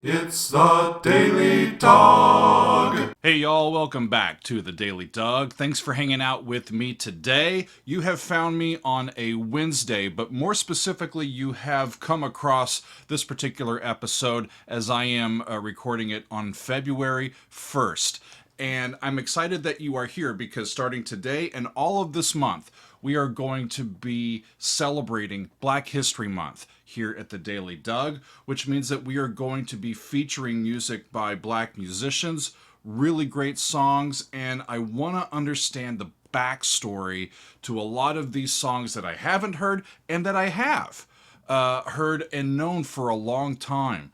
It's the Daily Dog. Hey y'all, welcome back to the Daily Dog. Thanks for hanging out with me today. You have found me on a Wednesday, but more specifically, you have come across this particular episode as I am recording it on February 1st. And I'm excited that you are here because starting today and all of this month, we are going to be celebrating Black History Month here at the Daily Doug, which means that we are going to be featuring music by Black musicians, really great songs, and I want to understand the backstory to a lot of these songs that I haven't heard and that I have heard and known for a long time.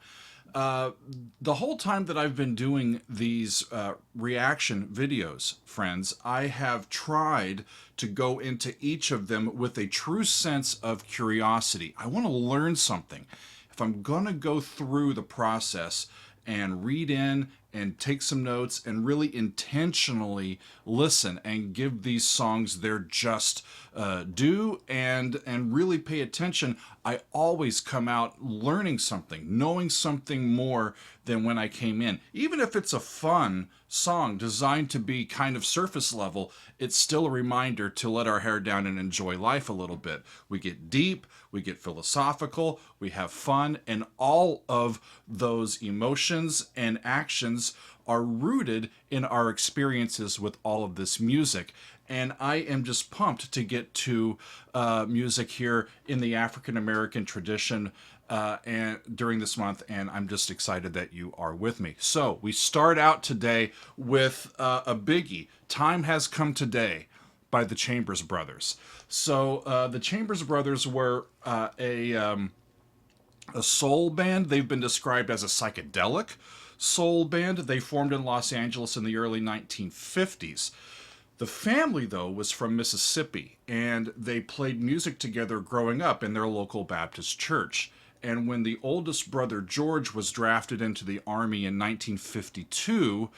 The whole time that I've been doing these reaction videos, friends, I have tried to go into each of them with a true sense of curiosity. I want to learn something. If I'm going to go through the process and read in and take some notes and really intentionally listen and give these songs their just due and really pay attention, I always come out learning something, knowing something more than when I came in. Even if it's a fun song designed to be kind of surface level, it's still a reminder to let our hair down and enjoy life a little bit. We get deep, we get philosophical, we have fun, and all of those emotions and actions are rooted in our experiences with all of this music. And I am just pumped to get to music here in the African American tradition and during this month, and I'm just excited that you are with me. So we start out today with a biggie. Time Has Come Today by the Chambers Brothers. So the Chambers Brothers were a soul band. They've been described as a psychedelic soul band. They formed in Los Angeles in the early 1950s. The family, though, was from Mississippi, and they played music together growing up in their local Baptist church. And when the oldest brother, George, was drafted into the Army in 1952,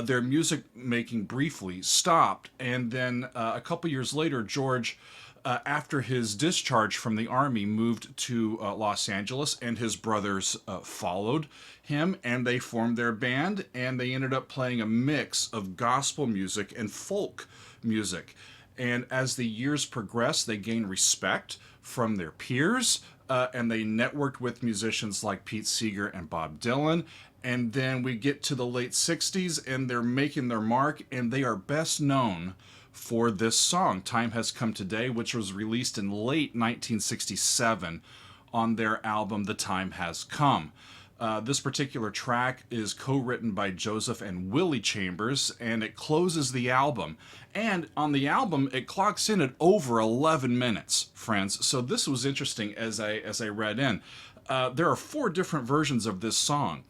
their music making briefly stopped. And then a couple years later, George, after his discharge from the Army, moved to Los Angeles, and his brothers followed him, and they formed their band, and they ended up playing a mix of gospel music and folk music. And as the years progressed, they gained respect from their peers, and they networked with musicians like Pete Seeger and Bob Dylan. And then we get to the late 60s, and they're making their mark, and they are best known for this song, Time Has Come Today, which was released in late 1967 on their album The Time Has Come. This particular track is co-written by Joseph and Willie Chambers, and it closes the album. And on the album, it clocks in at over 11 minutes, friends. So this was interesting as I read in. There are 4 different versions of this song.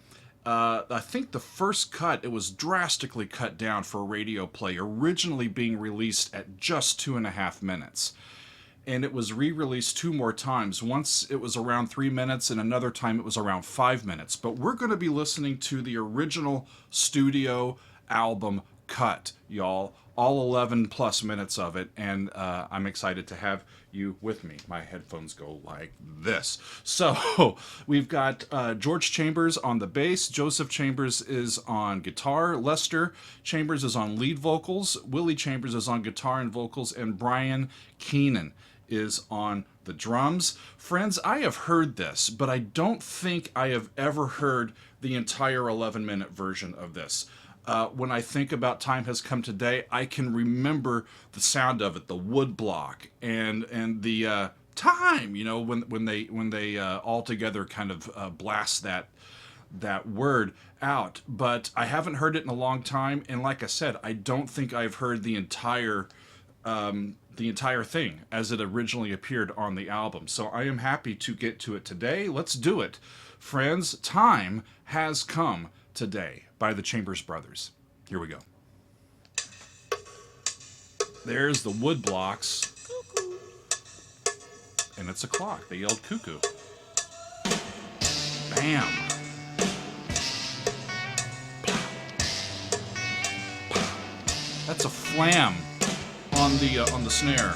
I think the first cut, it was drastically cut down for radio play, originally being released at just 2.5 minutes. And it was re-released 2 more times. Once it was around 3 minutes, and another time it was around 5 minutes. But we're going to be listening to the original studio album cut, y'all. All 11 plus minutes of it, and I'm excited to have you with me. My headphones go like this. So we've got George Chambers on the bass, Joseph Chambers is on guitar, Lester Chambers is on lead vocals, Willie Chambers is on guitar and vocals, and Brian Keenan is on the drums. Friends, I have heard this, but I don't think I have ever heard the entire 11-minute version of this. When I think about Time Has Come Today, I can remember the sound of it, the wood block, and the time. You know, when they all together kind of blast that word out. But I haven't heard it in a long time, and like I said, I don't think I've heard the entire thing as it originally appeared on the album. So I am happy to get to it today. Let's do it, friends. Time Has Come Today by the Chambers Brothers. Here we go. There's the wood blocks. And it's a clock. They yelled cuckoo. Bam. That's a flam on the snare.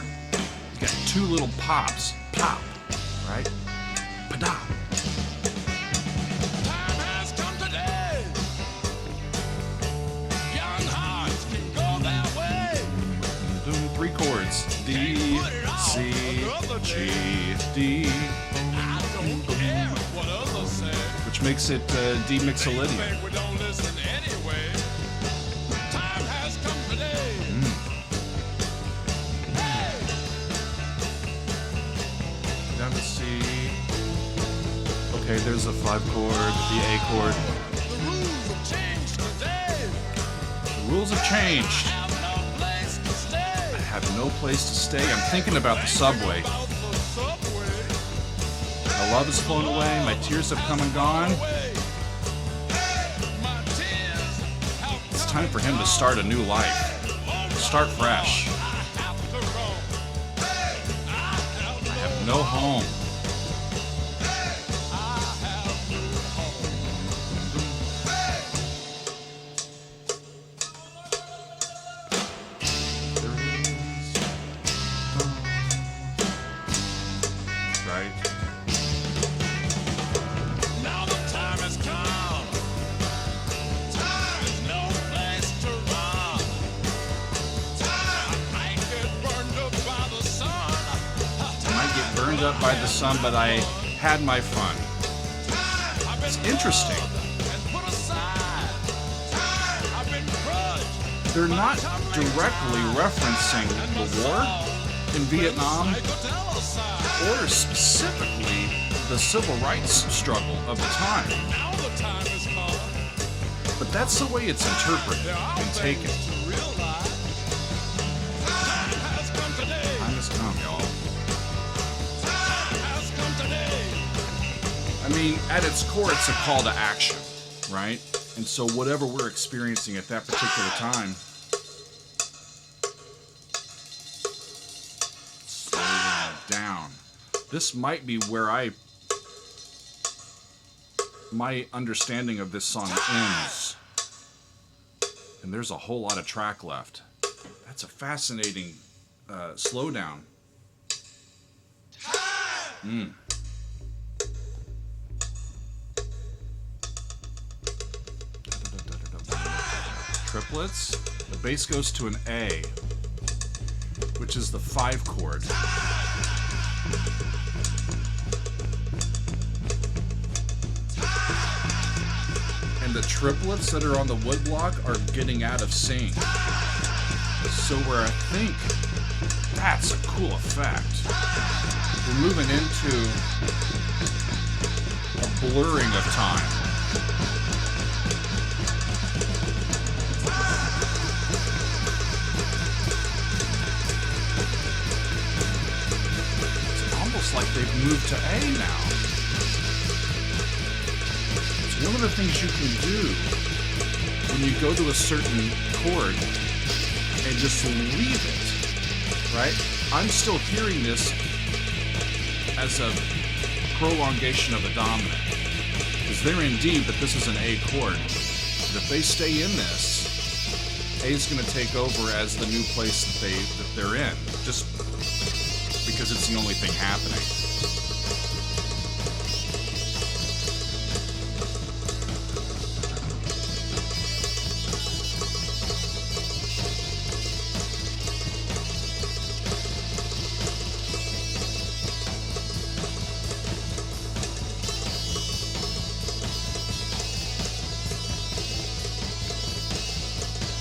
You got 2 little pops. Pop. Right? Pada. Time has come. G, D, which makes it D mixolydian. Down to C. Okay, there's the 5 chord, the A chord. The rules have changed. I have no place to stay. I'm thinking about the subway. My love has flown away. My tears have come and gone. It's time for him to start a new life. Start fresh. I have no home. Up by the sun, but I had my fun. It's interesting. They're not directly referencing the war in Vietnam or specifically the civil rights struggle of the time. But that's the way it's interpreted and taken. Time has come, y'all. I mean, at its core, it's a call to action, right? And so whatever we're experiencing at that particular time, slowing it down. This might be where my understanding of this song ends. And there's a whole lot of track left. That's a fascinating slowdown. Triplets. The bass goes to an A, which is the 5 chord. And the triplets that are on the woodblock are getting out of sync. So where I think that's a cool effect. We're moving into a blurring of time. Like they've moved to A now. It's one of the things you can do when you go to a certain chord and just leave it, right? I'm still hearing this as a prolongation of the dominant. Because they're in D, but this is an A chord. But if they stay in this, A is going to take over as the new place that they're in. Just because it's the only thing happening.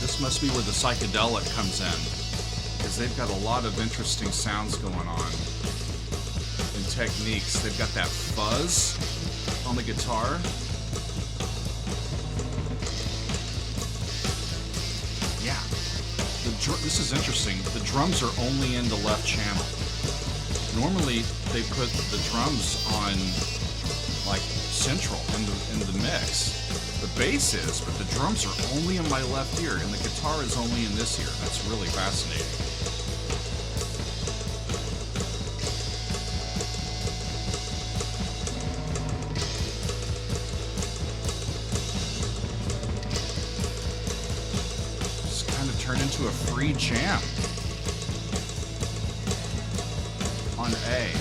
This must be where the psychedelic comes in. They've got a lot of interesting sounds going on and techniques. They've got that fuzz on the guitar. Yeah. This is interesting. The drums are only in the left channel. Normally, they put the drums on like central in the mix. The bass is, but the drums are only in my left ear, and the guitar is only in this ear. That's really fascinating. Turn into a free jam on A.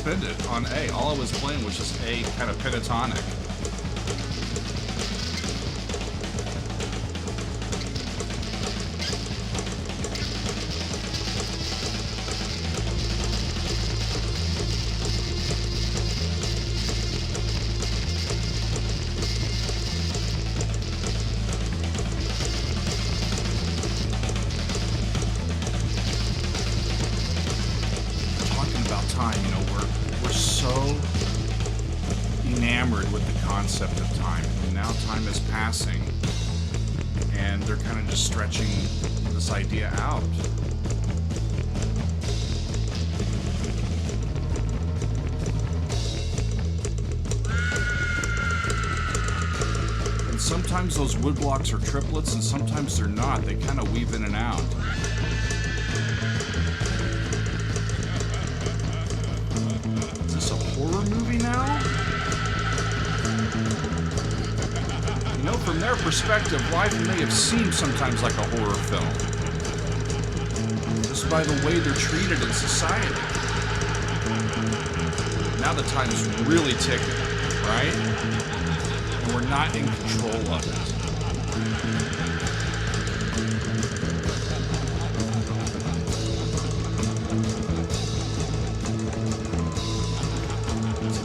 suspended on A. All I was playing was just A kind of pentatonic. Time, you know, we're so enamored with the concept of time, and now time is passing, and they're kind of just stretching this idea out. And sometimes those wood blocks are triplets, and sometimes they're not. They kind of weave in and out. Horror movie now? You know, from their perspective, life may have seemed sometimes like a horror film. Just by the way they're treated in society. Now the time's really ticking, right? And we're not in control of it.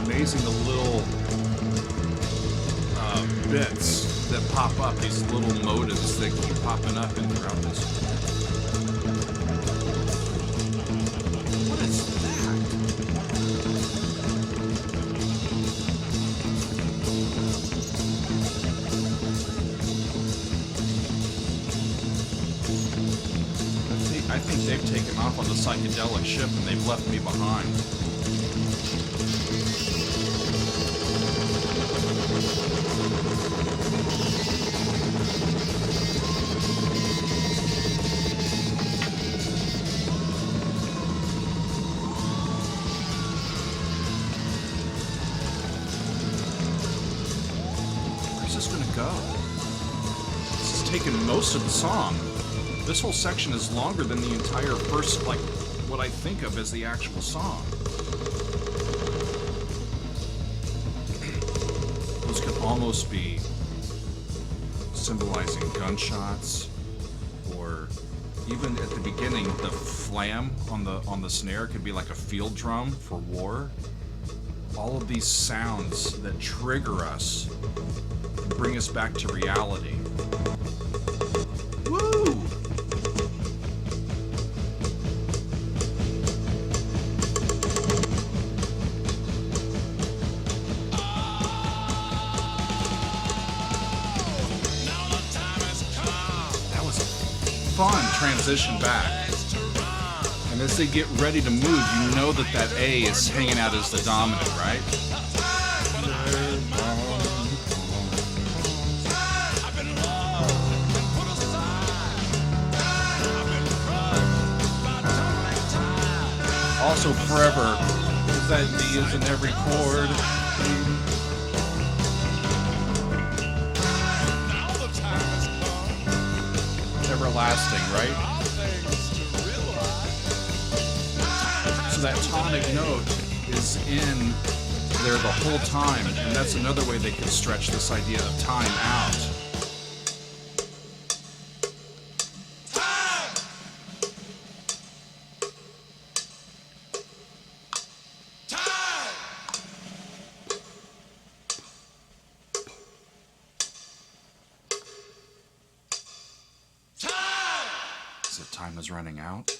Amazing the little bits that pop up, these little motives that keep popping up in throughout this. What is that? I think they've taken off on the psychedelic ship and they've left me behind. Go. This is taking most of the song. This whole section is longer than the entire first, like, what I think of as the actual song. Those could almost be symbolizing gunshots, or even at the beginning, the flam on the snare could be like a field drum for war. All of these sounds that trigger us, bring us back to reality. Woo! That was a fun transition back. And as they get ready to move, you know that A is hanging out as the dominant, right? Also forever, because that D is in every chord. Everlasting, right? So that tonic note is in there the whole time, and that's another way they can stretch this idea of time out. Time is running out.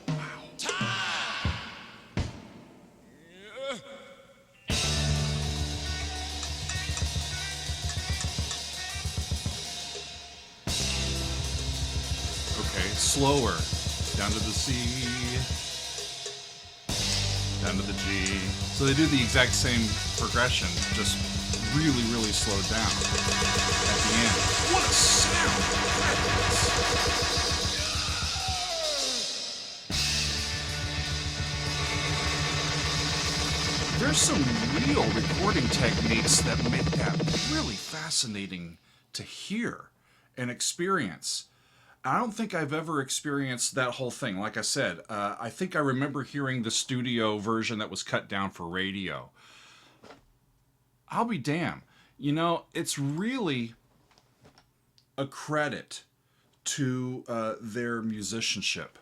Wow. Okay, slower. Down to the C. Down to the G. So they do the exact same progression, just really, really slowed down at the end. What a sound! There's some real recording techniques that make that really fascinating to hear and experience. I don't think I've ever experienced that whole thing. Like I said, I think I remember hearing the studio version that was cut down for radio. I'll be damned. It's really a credit to their musicianship,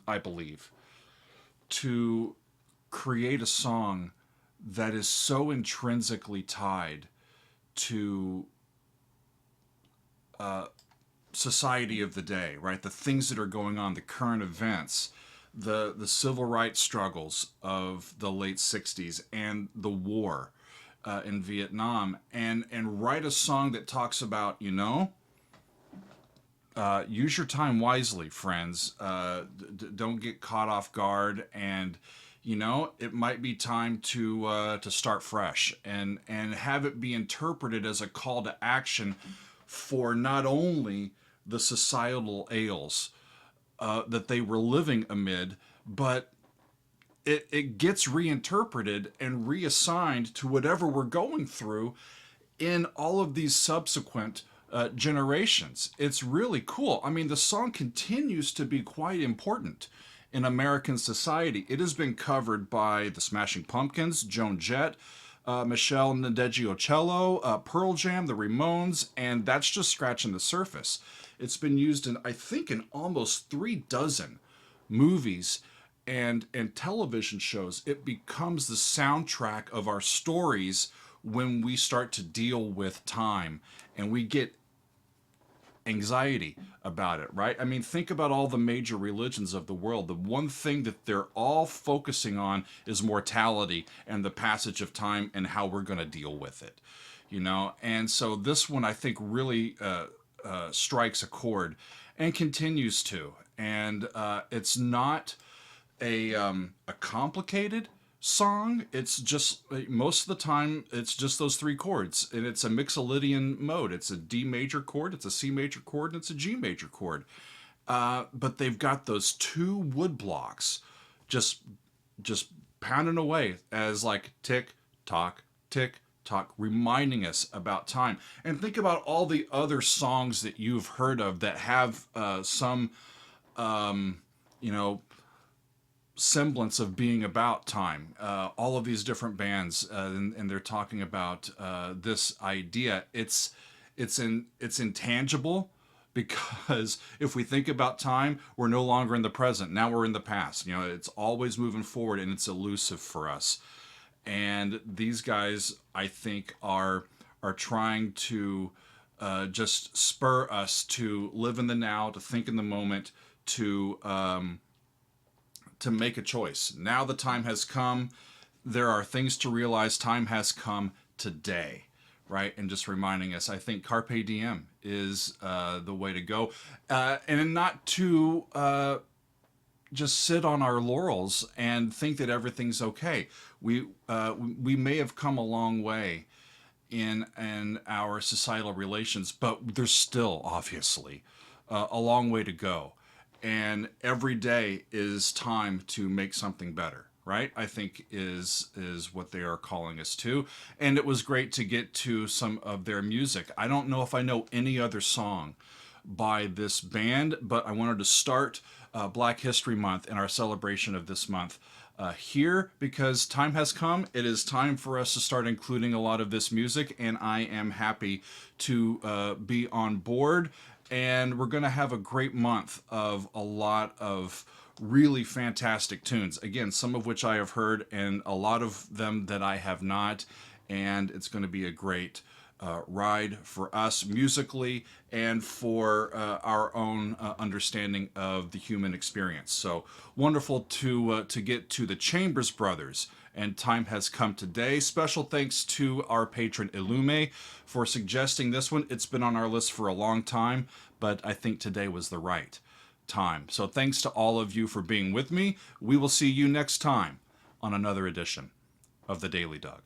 I believe, to create a song that is so intrinsically tied to society of the day, right? The things that are going on, the current events, the civil rights struggles of the late '60s, and the war in Vietnam, and write a song that talks about, use your time wisely, friends. Don't get caught off guard, and it might be time to start fresh, and have it be interpreted as a call to action for not only the societal ails that they were living amid, but it gets reinterpreted and reassigned to whatever we're going through in all of these subsequent generations. It's really cool. I mean, the song continues to be quite important in American society. It has been covered by the Smashing Pumpkins, Joan Jett, Michelle Ndegeocello, Pearl Jam, the Ramones, and that's just scratching the surface. It's been used in, I think, in almost 36 movies and television shows. It becomes the soundtrack of our stories when we start to deal with time, and we get anxiety about it, right? I mean, think about all the major religions of the world. The one thing that they're all focusing on is mortality and the passage of time and how we're going to deal with it, And so this one, I think, really strikes a chord and continues to. And it's not a complicated song. It's just, most of the time it's just those three chords, and it's a Mixolydian mode. It's a D major chord, it's a C major chord, and it's a G major chord. But they've got those two wood blocks just pounding away as like tick tock, reminding us about time. And think about all the other songs that you've heard of that have some semblance of being about time. All of these different bands, and they're talking about this idea. It's intangible, because if we think about time, we're no longer in the present. Now we're in the past. It's always moving forward, and it's elusive for us. And these guys, I think, are trying to just spur us to live in the now, to think in the moment, to make a choice. Now the time has come. There are things to realize. Time has come today, right? And just reminding us, I think Carpe Diem is the way to go. And not to just sit on our laurels and think that everything's okay. We may have come a long way in our societal relations, but there's still, obviously, a long way to go. And every day is time to make something better, right? I think is what they are calling us to. And it was great to get to some of their music. I don't know if I know any other song by this band, but I wanted to start Black History Month and our celebration of this month here, because time has come. It is time for us to start including a lot of this music, and I am happy to be on board. And we're going to have a great month of a lot of really fantastic tunes. Again, some of which I have heard, and a lot of them that I have not. And it's going to be a great ride for us musically, and for our own understanding of the human experience. So wonderful to get to the Chambers Brothers, and Time Has Come Today. Special thanks to our patron Illume for suggesting this one. It's been on our list for a long time, but I think today was the right time. So thanks to all of you for being with me. We will see you next time on another edition of the Daily Doug.